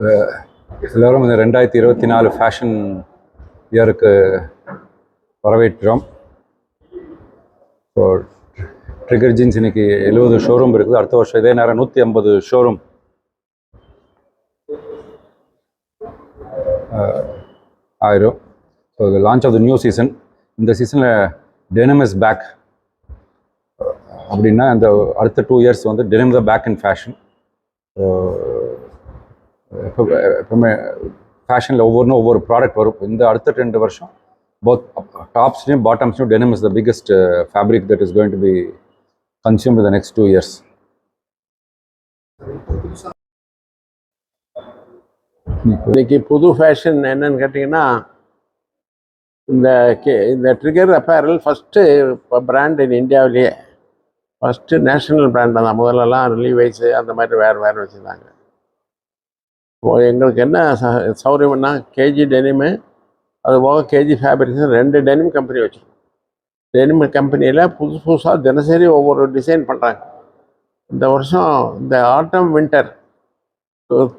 எல்லோரும் இந்த 2024 ஃபேஷன் இயருக்கு வரவேற்கிறோம். ஸோ ட்ரிகர் ஜீன்ஸ் இன்னைக்கு 70 ஷோரூம் இருக்குது. அடுத்த வருஷம் இதே நேரம் 150 ஷோரூம் ஆயிரும். So the launch of the new season. இந்த சீசனில் டெனிம் இஸ் பேக் அப்படின்னா அந்த அடுத்த 2 இயர்ஸ் வந்து denim the back in fashion. எப்பவுமே ஃபேஷனில் ஒவ்வொரு ப்ராடக்ட் வரும். இந்த அடுத்த 2 வருஷம் போத் டாப்ஸ்லையும் பாட்டம்ஸ்லையும் denim is the biggest fabric that is going to be consume the next 2 years. இன்னைக்கு புது ஃபேஷன் என்னன்னு கேட்டிங்கன்னா, இந்த trigger apparel first brand in இந்தியாவிலேயே ஃபஸ்ட்டு நேஷ்னல் பிராண்டாக தான். முதல்லலாம் லீவைஸு அந்த மாதிரி வேறு வச்சுருந்தாங்க. எங்களுக்கு என்ன சௌரியம்னா, கேஜி டெனிமு அது போக கேஜி ஃபேப்ரிக்ஸ் 2 டெனிம் கம்பெனி வச்சுருக்கோம். டெனிம் கம்பெனியில் புதுசாக தினசரி ஒவ்வொரு டிசைன் பண்ணுறாங்க. இந்த வருஷம் இந்த ஆட்டம் வின்டர்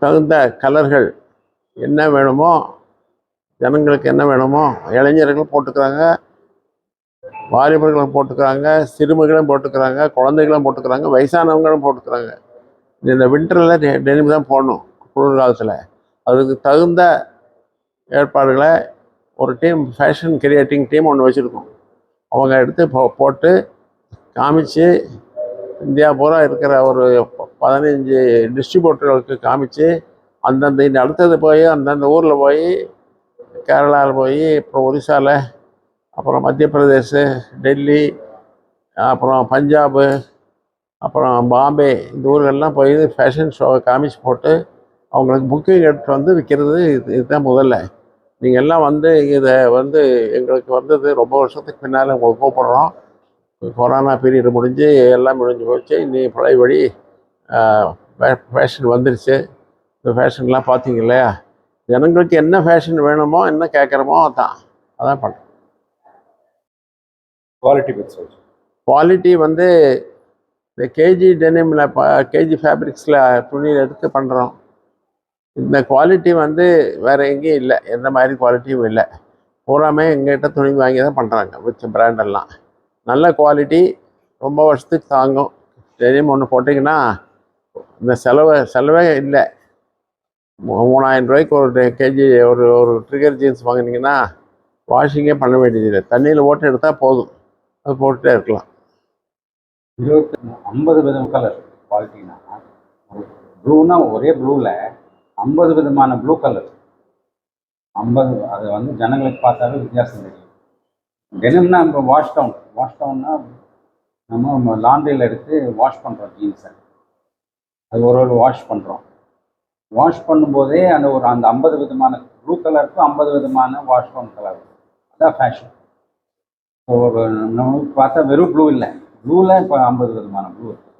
தகுந்த கலர்கள் என்ன வேணுமோ, ஜனங்களுக்கு என்ன வேணுமோ, இளைஞர்களும் போட்டுக்கிறாங்க, வாலிபர்களும் போட்டுக்கிறாங்க, சிறுமிகளும் போட்டுக்கிறாங்க, குழந்தைகளும் போட்டுக்கிறாங்க, வயசானவங்களும் போட்டுக்கிறாங்க. இந்த வின்டரில் டெனிம் தான் போடணும். குளிர்காலத்தில் அதுக்கு தகுந்த ஏற்பாடுகளை ஒரு டீம், ஃபேஷன் கிரியேட்டிங் டீம் ஒன்று வச்சுருக்கோம். அவங்க எடுத்து போட்டு காமிச்சு இந்தியா பூரா இருக்கிற ஒரு 15 டிஸ்ட்ரிபியூட்டர்களுக்கு காமிச்சு, அந்தந்த அடுத்தது போய் அந்தந்த ஊரில் போய், கேரளாவில் போய், அப்புறம் ஒரிசாவில், அப்புறம் மத்திய பிரதேஷ், டெல்லி, அப்புறம் பஞ்சாபு, அப்புறம் பாம்பே, இந்த ஊர்களெலாம் போய் ஃபேஷன் ஷோவை காமிச்சு போட்டு அவங்களுக்கு புக்கிங் எடுத்துகிட்டு வந்து விற்கிறது. இதுதான் முதல்ல. நீங்கள் எல்லாம் வந்து இதை வந்து எங்களுக்கு வந்தது ரொம்ப வருஷத்துக்கு பின்னால் உங்களுக்கு கூப்பிட்றோம். கொரோனா பீரியட் முடிஞ்சு எல்லாம் முடிஞ்சு போச்சு. இன்னி பழையபடி ஃபேஷன் வந்துருச்சு. இந்த ஃபேஷன்லாம் பார்த்தீங்க இல்லையா? ஜனங்களுக்கு என்ன ஃபேஷன் வேணுமோ, என்ன கேட்குறமோ அதான் பண்ணுறோம். குவாலிட்டி வந்து இந்த கேஜி டெனிமில் கேஜி ஃபேப்ரிக்ஸில் துணியில் எடுத்து பண்ணுறோம். இந்த குவாலிட்டி வந்து வேறு எங்கேயும் இல்லை. எந்த மாதிரி குவாலிட்டியும் இல்லை. பூராமே எங்கள்கிட்ட துணி வாங்கி தான் பண்ணுறாங்க. மிச்ச பிராண்டெல்லாம் நல்ல குவாலிட்டி, ரொம்ப வருஷத்துக்கு தாங்கும். டெனிம் ஒன்று போட்டிங்கன்னா இந்த செலவே இல்லை. 3000 ரூபாய்க்கு ஒரு கேஜி ஒரு ட்ரிகர் ஜீன்ஸ் வாங்கினீங்கன்னா வாஷிங்கே பண்ண வேண்டியதில்லை. தண்ணியில் போட்டு எடுத்தால் போதும், அது போட்டுகிட்டே இருக்கலாம். 50 விதம் கலர் குவாலிட்டினா, ப்ளூனா ஒரே ப்ளூவில் 50 விதமான ப்ளூ கலர் 50. அது வந்து ஜனங்களுக்கு பார்த்தாவே வித்தியாசம் தெரியும். டெனிம்னா இப்போ வாஷ் டவுன்னா நம்ம லாண்ட்ரியில் எடுத்து வாஷ் பண்ணுறோம் ஜீன்ஸை. அது ஒரு வாஷ் பண்ணுறோம். வாஷ் பண்ணும்போதே அந்த 50 விதமான ப்ளூ கலருக்கு 50 விதமான வாஷ் டவுன் கலர். அதுதான் ஃபேஷன். ஸோ நம்ம பார்த்தா வெறும் ப்ளூ இல்லை, ப்ளூவில் இப்போ 50 விதமான ப்ளூ இருக்குது.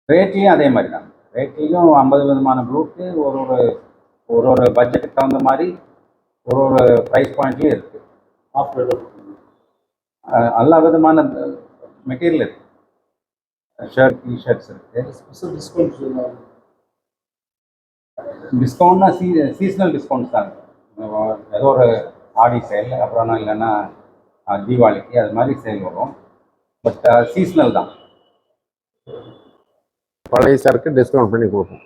ரேட்லேயும் அதே மாதிரி தான். ரேட்லேயும் 50 விதமான ப்ளூக்கு ஒரு பட்ஜெட்டுக்கு தகுந்த மாதிரி ஒரு ப்ரைஸ் பாயிண்ட்லேயும் இருக்குது. எல்லா விதமான மெட்டீரியல் இருக்குது. ஷர்ட், டிஷர்ட்ஸ் இருக்குது. டிஸ்கவுண்ட்னா சீசனல் டிஸ்கவுண்ட்ஸ் தான். ஏதோ ஒரு ஆடி சேல், அப்புறம் இல்லைன்னா தீபாவளிக்கு அது மாதிரி சேல் வரும். பட் சீசனல் தான். பழைய சரக்கு டிஸ்கவுண்ட் பண்ணி கொடுப்போம்.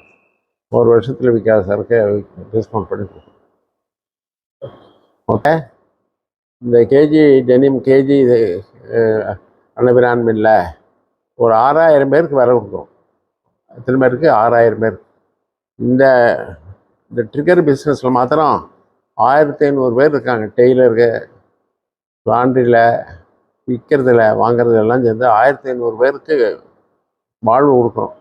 ஒரு வருஷத்தில் விற்காத சரக்கு டிஸ்கவுண்ட் பண்ணி கொடுப்போம். ஓகே. இந்த கேஜி டெனிம் கேஜி அன்னபிரான் மில்ல ஒரு 6000 பேருக்கு வேலை கொடுக்குறோம். எத்தனை பேருக்கு? 6000 பேர். இந்த ட்ரிகர் பிஸ்னஸில் மாத்திரம் 1500 பேர் இருக்காங்க. டெய்லருக்கு, லாண்ட்ரியில், விற்கிறதுல, வாங்கிறதுலாம் சேர்ந்து 1500 பேருக்கு வாழ்வு கொடுக்குறோம்.